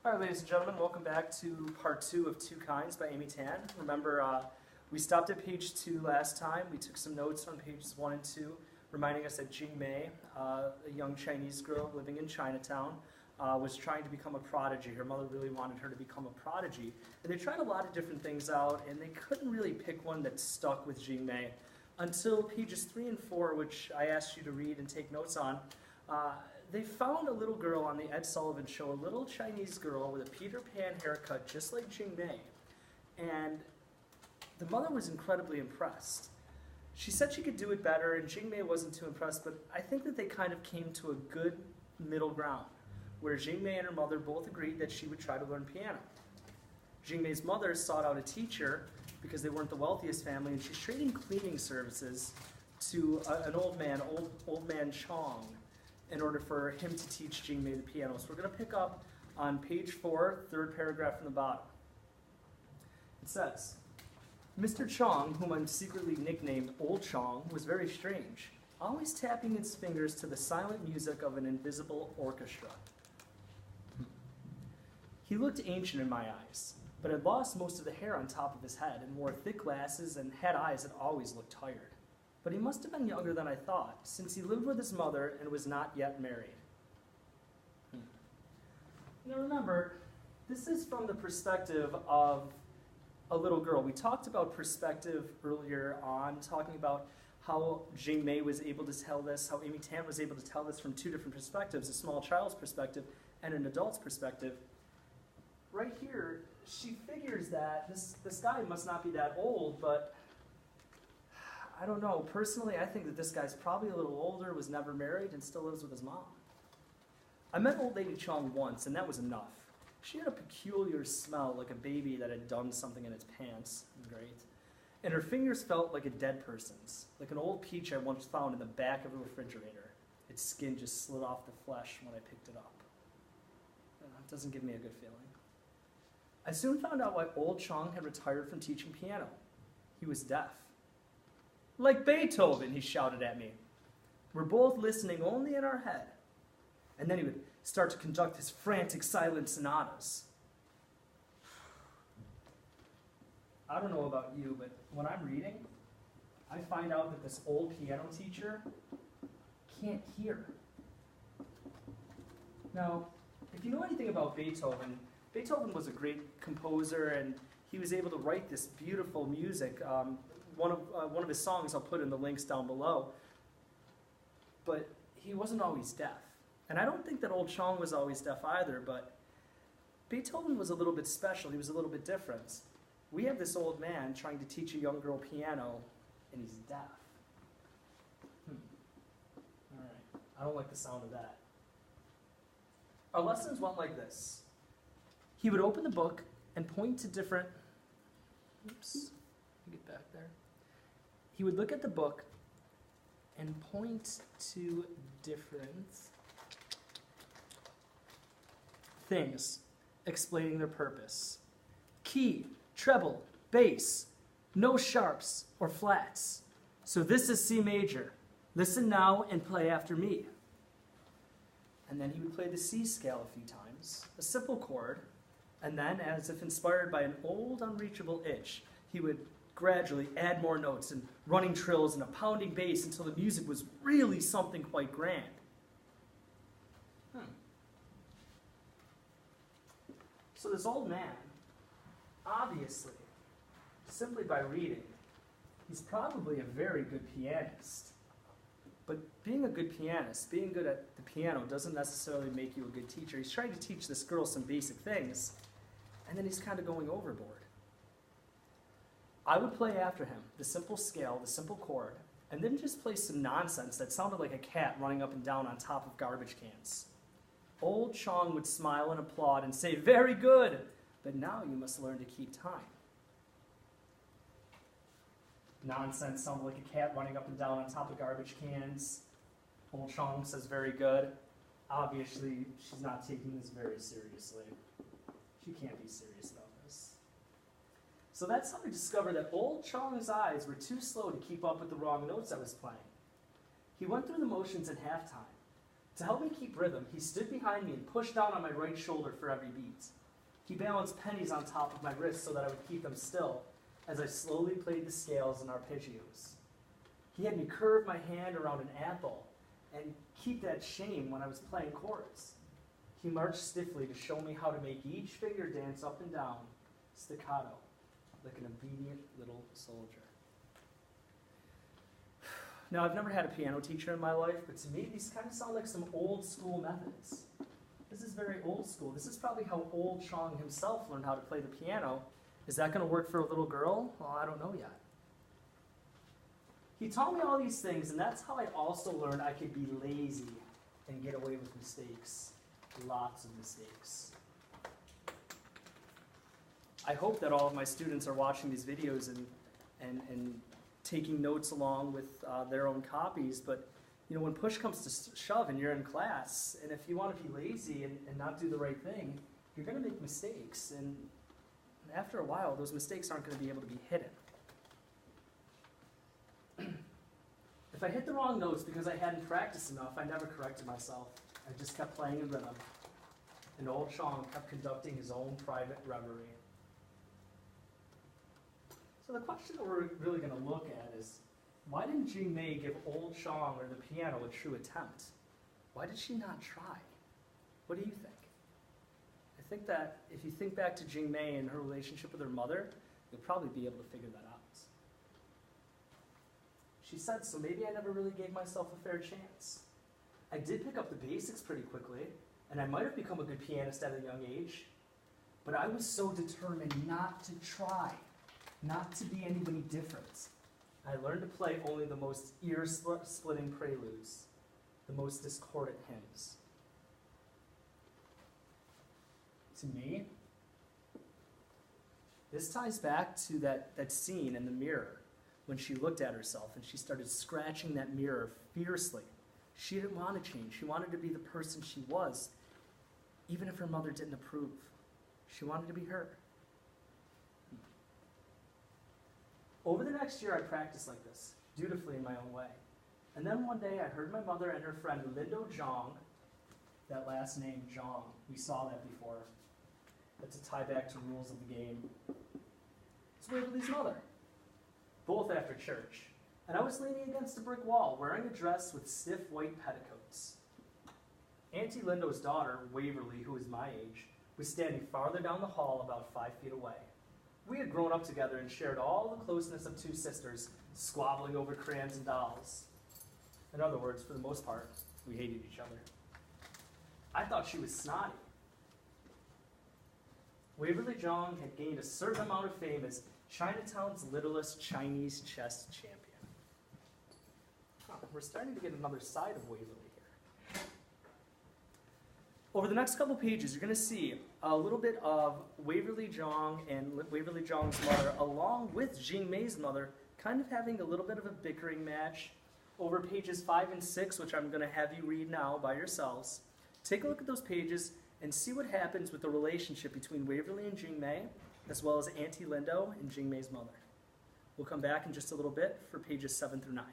All right, ladies and gentlemen, welcome back to part 2 of Two Kinds by Amy Tan. Remember, we stopped at page 2 last time. We took some notes on pages 1 and 2, reminding us that Jing Mei, a young Chinese girl living in Chinatown, was trying to become a prodigy. Her mother really wanted her to become a prodigy. And they tried a lot of different things out, and they couldn't really pick one that stuck with Jing Mei until pages 3 and 4, which I asked you to read and take notes on. They found a little girl on the Ed Sullivan Show, a little Chinese girl with a Peter Pan haircut, just like Jing Mei. And the mother was incredibly impressed. She said she could do it better, and Jing Mei wasn't too impressed, but I think that they kind of came to a good middle ground, where Jing Mei and her mother both agreed that she would try to learn piano. Jing Mei's mother sought out a teacher because they weren't the wealthiest family, and she's trading cleaning services to an old man Chong, in order for him to teach Jing Mei the piano. So we're going to pick up on page 4, third paragraph from the bottom. It says, Mr. Chong, whom I'm secretly nicknamed Old Chong, was very strange, always tapping his fingers to the silent music of an invisible orchestra. He looked ancient in my eyes, but had lost most of the hair on top of his head and wore thick glasses and had eyes that always looked tired. But he must have been younger than I thought, since he lived with his mother and was not yet married. Now remember, this is from the perspective of a little girl. We talked about perspective earlier on, talking about how Jing Mei was able to tell this, how Amy Tan was able to tell this from two different perspectives, a small child's perspective and an adult's perspective. Right here, she figures that this guy must not be that old, but I don't know. Personally, I think that this guy's probably a little older, was never married, and still lives with his mom. I met Old Lady Chong once, and that was enough. She had a peculiar smell, like a baby that had done something in its pants. Great. And her fingers felt like a dead person's, like an old peach I once found in the back of a refrigerator. Its skin just slid off the flesh when I picked it up. It doesn't give me a good feeling. I soon found out why Old Chong had retired from teaching piano. He was deaf. Like Beethoven, he shouted at me. We're both listening only in our head. And then he would start to conduct his frantic silent sonatas. I don't know about you, but when I'm reading, I find out that this old piano teacher can't hear. Now, if you know anything about Beethoven, Beethoven was a great composer, and he was able to write this beautiful music. One of his songs I'll put in the links down below. But he wasn't always deaf. And I don't think that Old Chong was always deaf either, but Beethoven was a little bit special. He was a little bit different. We have this old man trying to teach a young girl piano, and he's deaf. All right. I don't like the sound of that. Our lessons went like this. He would open the book and point to different... Oops. Let me get back there. He would look at the book and point to different things, explaining their purpose. Key, treble, bass, no sharps or flats. So this is C major. Listen now and play after me. And then he would play the C scale a few times, a simple chord, and then, as if inspired by an old unreachable itch, he would gradually add more notes and running trills and a pounding bass until the music was really something quite grand. So this old man, obviously, simply by reading, he's probably a very good pianist. But being a good pianist, being good at the piano, doesn't necessarily make you a good teacher. He's trying to teach this girl some basic things, and then he's kind of going overboard. I would play after him the simple scale, the simple chord, and then just play some nonsense that sounded like a cat running up and down on top of garbage cans. Old Chong would smile and applaud and say, "Very good, but now you must learn to keep time." Nonsense sounded like a cat running up and down on top of garbage cans. Old Chong says, "Very good." Obviously, she's not taking this very seriously. She can't be serious about this. So that's how we discovered that Old Chong's eyes were too slow to keep up with the wrong notes I was playing. He went through the motions at halftime, To help me keep rhythm, he stood behind me and pushed down on my right shoulder for every beat. He balanced pennies on top of my wrist so that I would keep them still as I slowly played the scales and arpeggios. He had me curve my hand around an apple and keep that shame when I was playing chords. He marched stiffly to show me how to make each finger dance up and down, staccato, like an obedient little soldier. Now, I've never had a piano teacher in my life, but to me, these kind of sound like some old school methods. This is very old school. This is probably how old Chong himself learned how to play the piano. Is that going to work for a little girl? Well, I don't know yet. He taught me all these things, and that's how I also learned I could be lazy and get away with mistakes. Lots of mistakes. I hope that all of my students are watching these videos and taking notes along with their own copies, but you know, when push comes to shove and you're in class, and if you want to be lazy and not do the right thing, you're going to make mistakes, and after a while, those mistakes aren't going to be able to be hidden. If I hit the wrong notes because I hadn't practiced enough, I never corrected myself. I just kept playing in rhythm, and old Chong kept conducting his own private reverie. So the question that we're really going to look at is, why didn't Jing Mei give old Chong or the piano a true attempt? Why did she not try? What do you think? I think that if you think back to Jing Mei and her relationship with her mother, you'll probably be able to figure that out. She said, so maybe I never really gave myself a fair chance. I did pick up the basics pretty quickly, and I might have become a good pianist at a young age, but I was so determined not to try, not to be anybody different. I learned to play only the most ear-splitting preludes, the most discordant hymns. To me, this ties back to that scene in the mirror when she looked at herself and she started scratching that mirror fiercely. She didn't want to change. She wanted to be the person she was, even if her mother didn't approve. She wanted to be her. Over the next year, I practiced like this, dutifully in my own way. And then one day, I heard my mother and her friend Lindo Zhang, that last name, Zhang, we saw that before. That's a tie back to rules of the game. It's Waverly's mother, both after church. And I was leaning against a brick wall, wearing a dress with stiff white petticoats. Auntie Lindo's daughter, Waverly, who was my age, was standing farther down the hall about 5 feet away. We had grown up together and shared all the closeness of two sisters, squabbling over crayons and dolls. In other words, for the most part, we hated each other. I thought she was snotty. Waverly Zhang had gained a certain amount of fame as Chinatown's littlest Chinese chess champion. We're starting to get another side of Waverly here. Over the next couple pages, you're going to see a little bit of Waverly Zhang and Waverly Zhang's mother, along with Jing Mei's mother, kind of having a little bit of a bickering match over pages 5 and 6, which I'm going to have you read now by yourselves. Take a look at those pages and see what happens with the relationship between Waverly and Jing Mei, as well as Auntie Lindo and Jing Mei's mother. We'll come back in just a little bit for pages 7 through 9.